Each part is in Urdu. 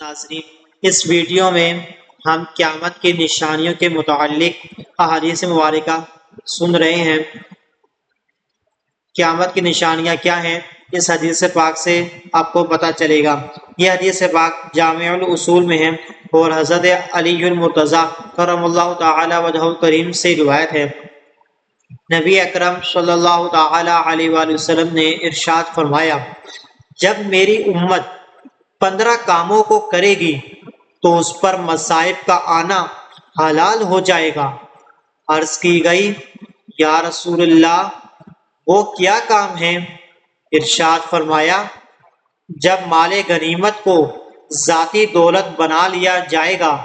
ناظرین، اس ویڈیو میں ہم قیامت کی نشانیوں کے متعلق احادیث مبارکہ سن رہے ہیں۔ قیامت کی نشانیاں کیا ہیں، اس حدیث پاک سے آپ کو پتہ چلے گا۔ یہ حدیث پاک جامع الاصول میں ہے اور حضرت علی المرتضیٰ کرم اللہ تعالی وجہہ الکریم سے روایت ہے۔ نبی اکرم صلی اللہ تعالی علیہ وآلہ وسلم نے ارشاد فرمایا، جب میری امت 15 کاموں کو کرے گی تو اس پر مصائب کا آنا حلال ہو جائے گا۔ عرض کی گئی، یا رسول اللہ وہ کیا کام ہے؟ ارشاد فرمایا، جب مال غنیمت کو ذاتی دولت بنا لیا جائے گا،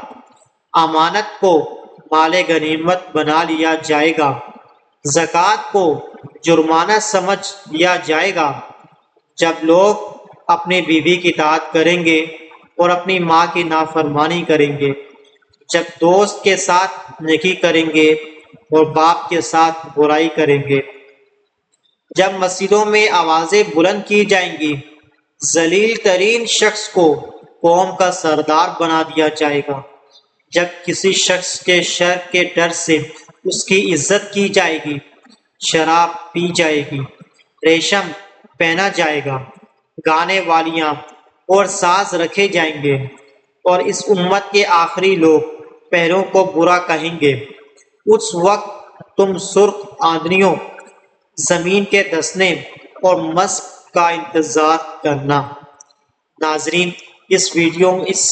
امانت کو مال غنیمت بنا لیا جائے گا، زکوٰۃ کو جرمانہ سمجھ لیا جائے گا، جب لوگ اپنی بیوی کی اطاعت کریں گے اور اپنی ماں کی نافرمانی کریں گے، جب دوست کے ساتھ نیکی کریں گے اور باپ کے ساتھ برائی کریں گے، جب مسجدوں میں آوازیں بلند کی جائیں گی، ذلیل ترین شخص کو قوم کا سردار بنا دیا جائے گا، جب کسی شخص کے شر کے ڈر سے اس کی عزت کی جائے گی، شراب پی جائے گی، ریشم پہنا جائے گا، گانے والیاں اور ساز رکھے جائیں گے، اور اس امت کے آخری لوگ پہلوں کو برا کہیں گے، اس وقت تم سرخ آندھنیوں، زمین کے دسنے اور مسک کا انتظار کرنا۔ ناظرین، اس ویڈیو میں اس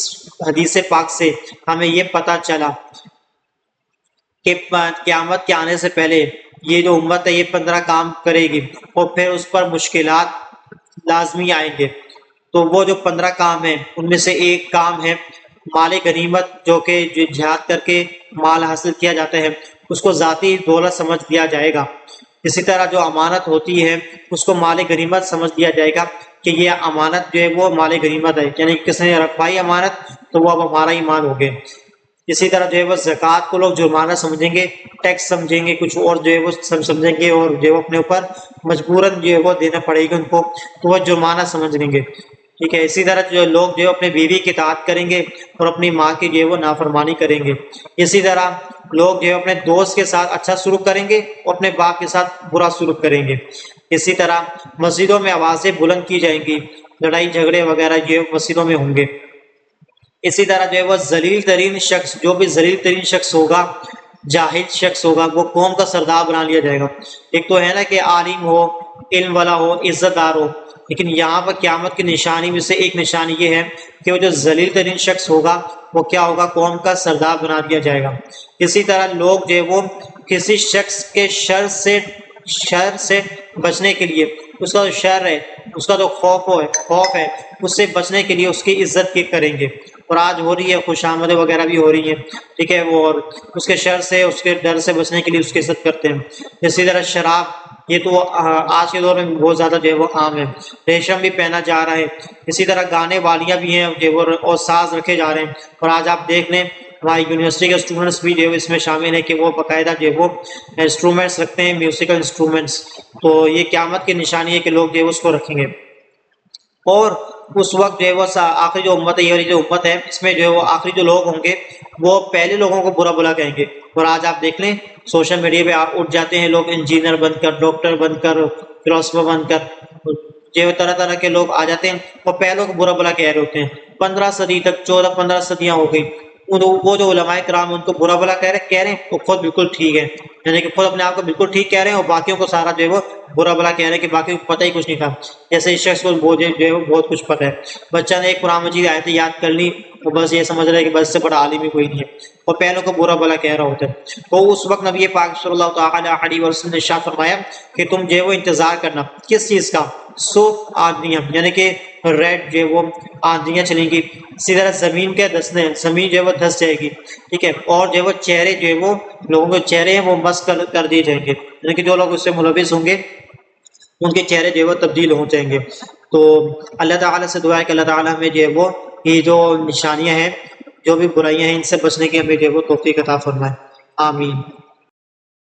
حدیث پاک سے ہمیں یہ پتہ چلا کہ قیامت کے آنے سے پہلے یہ جو امت ہے یہ 15 کام کرے گی اور پھر اس پر مشکلات لازمی آئیں گے۔ تو وہ جو 15 کام ہیں ان میں سے ایک کام ہے مال غنیمت، جو کہ جہاد کر کے مال حاصل کیا جاتا ہے اس کو ذاتی دولت سمجھ لیا جائے گا۔ اسی طرح جو امانت ہوتی ہے اس کو مال غنیمت سمجھ لیا جائے گا کہ یہ امانت جو ہے وہ مال غنیمت ہے، یعنی کس نے رکھوائی امانت تو وہ اب ہمارا ہی مال ہو گیا۔ اسی طرح جو ہے وہ زکوٰۃ کو لوگ جرمانہ سمجھیں گے، ٹیکس سمجھیں گے، کچھ اور جو ہے وہ سمجھیں گے، اور جو ہے اپنے اوپر مجبوراً جو ہے وہ دینا پڑے گی ان کو، تو وہ جرمانہ سمجھ لیں گے، ٹھیک ہے۔ اسی طرح جو لوگ جو ہے اپنے بیوی کی اطاعت کریں گے اور اپنی ماں کی جو ہے وہ نافرمانی کریں گے۔ اسی طرح لوگ جو ہے اپنے دوست کے ساتھ اچھا سلوک کریں گے اور اپنے باپ کے ساتھ برا سلوک کریں گے۔ اسی طرح مسجدوں میں آوازیں بلند کی جائیں گی، لڑائی جھگڑے وغیرہ جو ہے مسجدوں میں ہوں گے۔ اسی طرح جو ہے وہ ذلیل ترین شخص، جو بھی ذلیل ترین شخص ہوگا، جاہل شخص ہوگا، وہ قوم کا سردار بنا لیا جائے گا۔ ایک تو ہے نا کہ عالم ہو، علم والا ہو، عزت دار ہو، لیکن یہاں پر قیامت کی نشانی میں سے ایک نشانی یہ ہے کہ وہ جو ذلیل ترین شخص ہوگا وہ کیا ہوگا، قوم کا سردار بنا دیا جائے گا۔ اسی طرح لوگ جو ہے وہ کسی شخص کے شر سے بچنے کے لیے، اس کا جو شر ہے، اس کا جو خوف ہے، اس سے بچنے کے لیے اس کی عزت کی کریں گے۔ اور آج ہو رہی ہے، خوش آمدیں وغیرہ بھی ہو رہی ہیں، ٹھیک ہے، وہ اور اس کے شر سے، اس کے ڈر سے بچنے کے لیے اس کی عزت کرتے ہیں۔ اسی طرح شراب، یہ تو آج کے دور میں بہت زیادہ جو ہے وہ عام ہے، ریشم بھی پہنا جا رہا ہے۔ اسی طرح گانے والیاں بھی ہیں جو وہ اور ساز رکھے جا رہے ہیں، اور آج آپ دیکھ لیں ہماری یونیورسٹی کے اسٹوڈنٹس بھی جو ہے اس میں شامل ہیں کہ وہ باقاعدہ جو ہے وہ انسٹرومنٹس رکھتے ہیں، میوزیکل انسٹرومنٹس۔ تو یہ قیامت کی نشانی ہے کہ لوگ جو ہے اس کو رکھیں گے، اور اس وقت جو ہے وہ آخری جو امت ہے، یہ والی جو امت ہے، اس میں جو ہے وہ آخری جو لوگ ہوں گے وہ پہلے لوگوں کو برا بلا کہیں گے۔ اور آج آپ دیکھ لیں سوشل میڈیا پہ آپ اٹھ جاتے ہیں لوگ، انجینئر بن کر، ڈاکٹر بن کر، فلاسفر بن کر، جو طرح طرح کے لوگ آ جاتے ہیں اور پہلوں کو برا بلا کہہ رہے ہوتے ہیں۔ 15 صدی تک، 14-15 صدیاں ہو گئی، وہ جو علماء کرام ان کو برا بلا کہہ رہے ہیں وہ خود بالکل ٹھیک ہے، یعنی کہ خود اپنے آپ کو بالکل ٹھیک کہہ رہے ہیں اور باقیوں کو سارا جو ہے وہ برا بلا کہہ رہے ہیں کہ باقیوں کو پتہ ہی کچھ نہیں تھا، جیسے اس شخص کو جو ہے وہ بہت کچھ پتہ ہے۔ بچہ نے ایک قرآن مجید آیت یاد کر لی وہ بس یہ سمجھ رہا ہے کہ بس سے بڑا عالم ہی کوئی نہیں ہے، اور پہلوں کو برا بلا کہہ رہا ہوتا ہے۔ تو اس وقت نبی پاک صلی اللہ تعالی علیہ وسلم نے ارشاد فرمایا کہ تم جو ہے وہ انتظار کرنا، کس چیز کا؟ سرخ آندھیاں، یعنی کہ ریڈ جو ہے وہ آندھیاں چلیں گی۔ اسی طرح زمین کے دسنے، زمین جو ہے وہ دھس جائے گی، ٹھیک ہے، اور جو ہے وہ چہرے جو ہے وہ لوگوں کے چہرے ہیں وہ مسخ کر دیے جائیں گے، یعنی کہ جو لوگ اس سے ملوث ہوں گے ان کے چہرے جو ہے وہ تبدیل ہو جائیں گے۔ تو اللہ تعالیٰ سے دعا ہے کہ اللہ تعالیٰ ہمیں جو ہے وہ یہ جو نشانیاں ہیں، جو بھی برائیاں ہیں، ان سے بچنے کی ہمیں جو ہے وہ توفیق عطا فرمائے، آمین۔